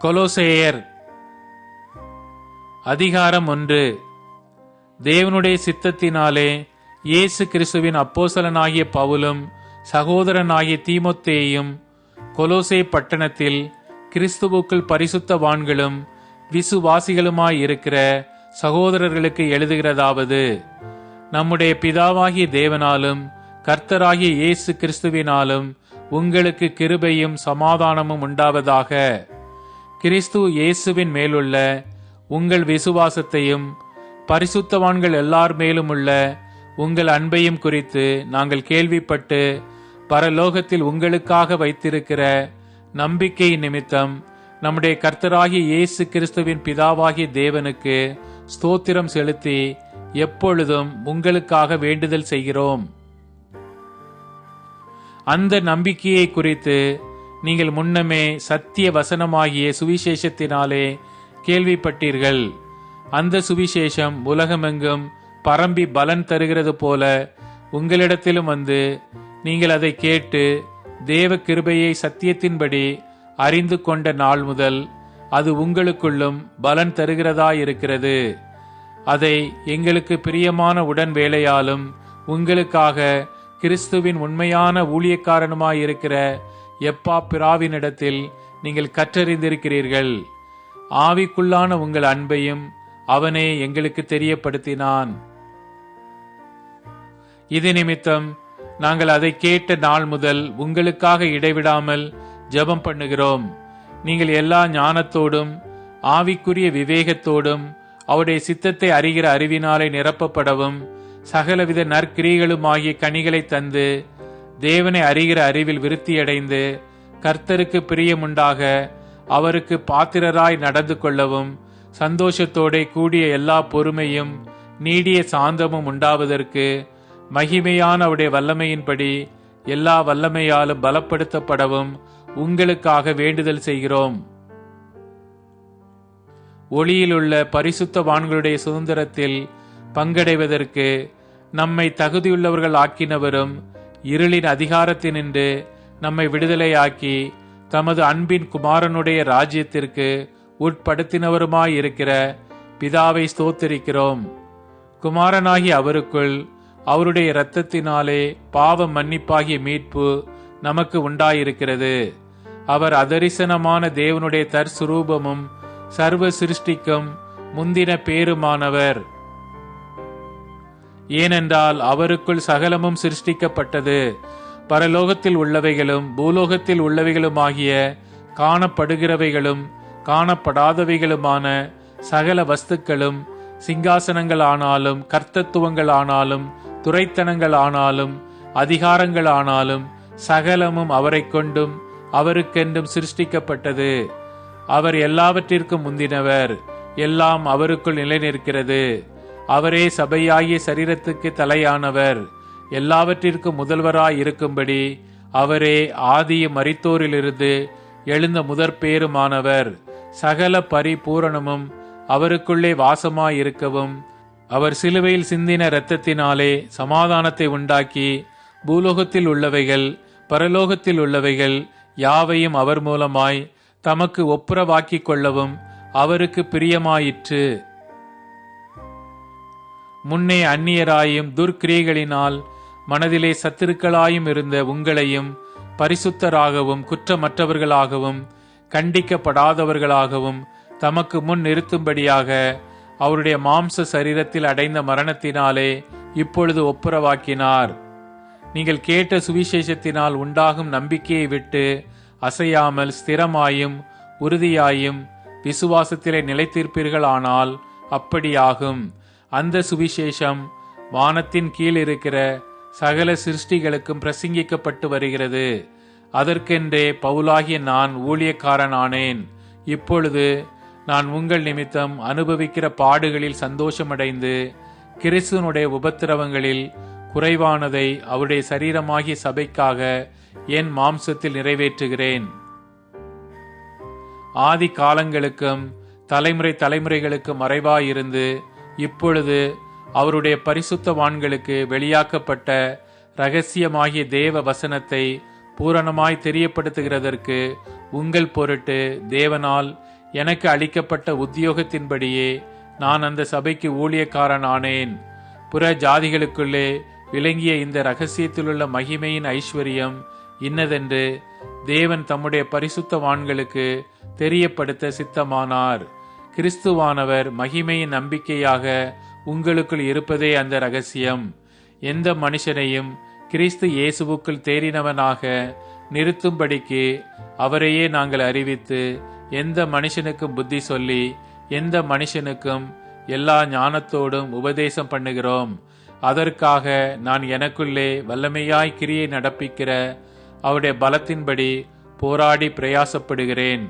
கொலோசேயர் அதிகாரம் 1. தேவனுடைய சித்தத்தினாலே இயேசு கிறிஸ்துவின் அப்போஸ்தலனாகிய பவுலும் சகோதரனாகிய தீமோத்தேயும் கொலோசே பட்டணத்தில் கிறிஸ்துவுக்குள் பரிசுத்தவான்களும் விசுவாசிகளுமாயிருக்கிற சகோதரர்களுக்கு எழுதுகிறதாவது: நம்முடைய பிதாவாகிய தேவனாலும் கர்த்தராகிய இயேசு கிறிஸ்துவினாலும் உங்களுக்கு கிருபையும் சமாதானமும் உண்டாவதாக. கிறிஸ்து இயேசுவின் மேலுள்ள உங்கள் விசுவாசத்தையும் பரிசுத்தவான்கள் எல்லார் மேலும் உள்ள உங்கள் அன்பையும் குறித்து நாங்கள் கேள்விப்பட்டு பரலோகத்தில் உங்களுக்காக வைத்திருக்கிற நம்பிக்கை நிமித்தம் நம்முடைய கர்த்தராகிய இயேசு கிறிஸ்துவின் பிதாவாகிய தேவனுக்கு ஸ்தோத்திரம் செலுத்தி எப்பொழுதும் உங்களுக்காக வேண்டுதல் செய்கிறோம். அந்த நம்பிக்கையை குறித்து நீங்கள் முன்னமே சத்திய வசனமாகிய சுவிசேஷத்தினாலே கேள்விப்பட்டீர்கள். அந்த சுவிசேஷம் உலகமெங்கும் பரம்பி பலன் தருகிறது போல உங்களிடத்திலும் வந்து நீங்கள் அதை கேட்டு தேவ கிருபையை சத்தியத்தின்படி அறிந்து கொண்ட நாள் முதல் அது உங்களுக்குள்ளும் பலன் தருகிறதாயிருக்கிறது. அதை எங்களுக்கு பிரியமான உடன் வேலையாலும் உங்களுக்காக கிறிஸ்துவின் உண்மையான ஊழியக்காரனுமாயிருக்கிற எப்பாப்பிராவினிடத்தில் நீங்கள் கற்றறிந்திருக்கிறீர்கள். ஆவிக்குள்ளான உங்கள் அன்பையும் அவனே எங்களுக்கு தெரியப்படுத்தினான். இது நிமித்தம் நாங்கள் அதை கேட்ட நாள் முதல் உங்களுக்காக இடைவிடாமல் ஜெபம் பண்ணுகிறோம். நீங்கள் எல்லா ஞானத்தோடும் ஆவிக்குரிய விவேகத்தோடும் அவருடைய சித்தத்தை அறிகிற அறிவினாலே நிரப்பப்படவும் சகலவித நற்கிரியைகளுமாகிய கனிகளை தந்து தேவனை அறிகிற அறிவில் விருத்தியடைந்து கர்த்தருக்கு பிரியமுண்டாக அவருக்கு பாத்திரராய் நடந்து கொள்ளவும் சந்தோஷத்தோட கூடிய எல்லா பொறுமையும் நீடிய சாந்தமும் உண்டாவதற்கு மகிமையான அவருடைய வல்லமையின்படி எல்லா வல்லமையாலும் பலப்படுத்தப்படவும் உங்களுக்காக வேண்டுதல் செய்கிறோம். ஒளியிலுள்ள பரிசுத்தவான்களுடைய சுதந்திரத்தில் பங்கடைவதற்கு நம்மை தகுதியுள்ளவர்கள் ஆக்கினவரும் இருளின் அதிகாரத்தினின்று நம்மை விடுதலையாக்கி தமது அன்பின் குமாரனுடைய ராஜ்யத்திற்கு உட்படுத்தினவருமாயிருக்கிற பிதாவை ஸ்தோத்திரிக்கிறோம். குமாரனாகி அவருக்குள் அவருடைய இரத்தத்தினாலே பாவ மன்னிப்பாகிய மீட்பு நமக்கு உண்டாயிருக்கிறது. அவர் அதரிசனமான தேவனுடைய தற்சுரூபமும் சர்வ சிருஷ்டிக்கும் முந்தின பேருமானவர். ஏனென்றால் அவருக்குள் சகலமும் சிருஷ்டிக்கப்பட்டது. பரலோகத்தில் உள்ளவைகளும் பூலோகத்தில் உள்ளவைகளுமாகிய காணப்படுகிறவைகளும் காணப்படாதவைகளுமான சகல வஸ்துக்களும் சிங்காசனங்கள் ஆனாலும் கர்த்தத்துவங்கள் ஆனாலும் துரைத்தனங்கள் ஆனாலும் அதிகாரங்கள் ஆனாலும் சகலமும் அவரை கொண்டும் அவருக்கென்றும் சிருஷ்டிக்கப்பட்டது. அவர் எல்லாவற்றிற்கும் முந்தினவர். எல்லாம் அவருக்குள் நிலைநிற்கிறது. அவரே சபையாகிய சரீரத்துக்கு தலையானவர். எல்லாவற்றிற்கும் முதல்வராய் இருக்கும்படி அவரே ஆதிய மரித்தோரிலிருந்து எழுந்த முதற்பேருமானவர். சகல பரிபூரணமும் அவருக்குள்ளே வாசமாயிருக்கவும் அவர் சிலுவையில் சிந்தின இரத்தத்தினாலே சமாதானத்தை உண்டாக்கி பூலோகத்தில் உள்ளவைகள் பரலோகத்தில் உள்ளவைகள் யாவையும் அவர் மூலமாய் தமக்கு ஒப்புரவாக்கிக் கொள்ளவும் அவருக்கு பிரியமாயிற்று. முன்னே அந்நியராயும் துர்க்கிரியைகளினால் மனதிலே சத்துருக்களாயும் இருந்த உங்களையும் பரிசுத்தராகவும் குற்றமற்றவர்களாகவும் கண்டிக்கப்படாதவர்களாகவும் தமக்கு முன் நிறுத்தும்படியாக அவருடைய மாம்ச சரீரத்தில் அடைந்த மரணத்தினாலே இப்பொழுது ஒப்புரவாக்கினார். நீங்கள் கேட்ட சுவிசேஷத்தினால் உண்டாகும் நம்பிக்கையை விட்டு அசையாமல் ஸ்திரமாயும் உறுதியாயும் விசுவாசத்திலே நிலைத்திருப்பீர்களானால் அப்படியாகும். அந்த சுவிசேஷம் வானத்தின் கீழ் இருக்கிற சகல சிருஷ்டிகளுக்கும் பிரசங்கிக்கப்பட்டு வருகிறது. அதற்கென்றே பவுலாகிய நான் ஊழியக்காரன் ஆனேன். இப்பொழுது நான் உங்கள் நிமித்தம் அனுபவிக்கிற பாடுகளில் சந்தோஷமடைந்து கிறிஸ்துவனுடைய உபத்திரவங்களில் குறைவானதை அவருடைய சரீரமாகிய சபைக்காக என் மாம்சத்தில் நிறைவேற்றுகிறேன். ஆதி காலங்களுக்கும் தலைமுறை தலைமுறைகளுக்கும் மறைவாயிருந்து இப்பொழுது அவருடைய பரிசுத்தவான்களுக்கு வெளியாக்கப்பட்ட இரகசியமாகிய தேவ வசனத்தை பூரணமாய் தெரியப்படுத்துகிறதற்கு உங்கள் பொருட்டு தேவனால் எனக்கு அளிக்கப்பட்ட உத்தியோகத்தின்படியே நான் அந்த சபைக்கு ஊழியக்காரன் ஆனேன். புற ஜாதிகளுக்குள்ளே விளங்கிய இந்த இரகசியத்திலுள்ள மகிமையின் ஐஸ்வர்யம் இன்னதென்று தேவன் தம்முடைய பரிசுத்தவான்களுக்கு தெரியப்படுத்த சித்தமானார். கிறிஸ்துவானவர் மகிமையின் நம்பிக்கையாக உங்களுக்குள் இருப்பதே அந்த இரகசியம். எந்த மனுஷனையும் கிறிஸ்து இயேசுவுக்குள் தேறினவனாக நிறுத்தும்படிக்கு அவரையே நாங்கள் அறிவித்து, எந்த மனுஷனுக்கும் புத்தி சொல்லி, எந்த மனுஷனுக்கும் எல்லா ஞானத்தோடும் உபதேசம் பண்ணுகிறோம். அதற்காக நான் எனக்குள்ளே வல்லமையாய் கிரியை நடப்பிக்கிற அவருடைய பலத்தின்படி போராடி பிரயாசப்படுகிறேன்.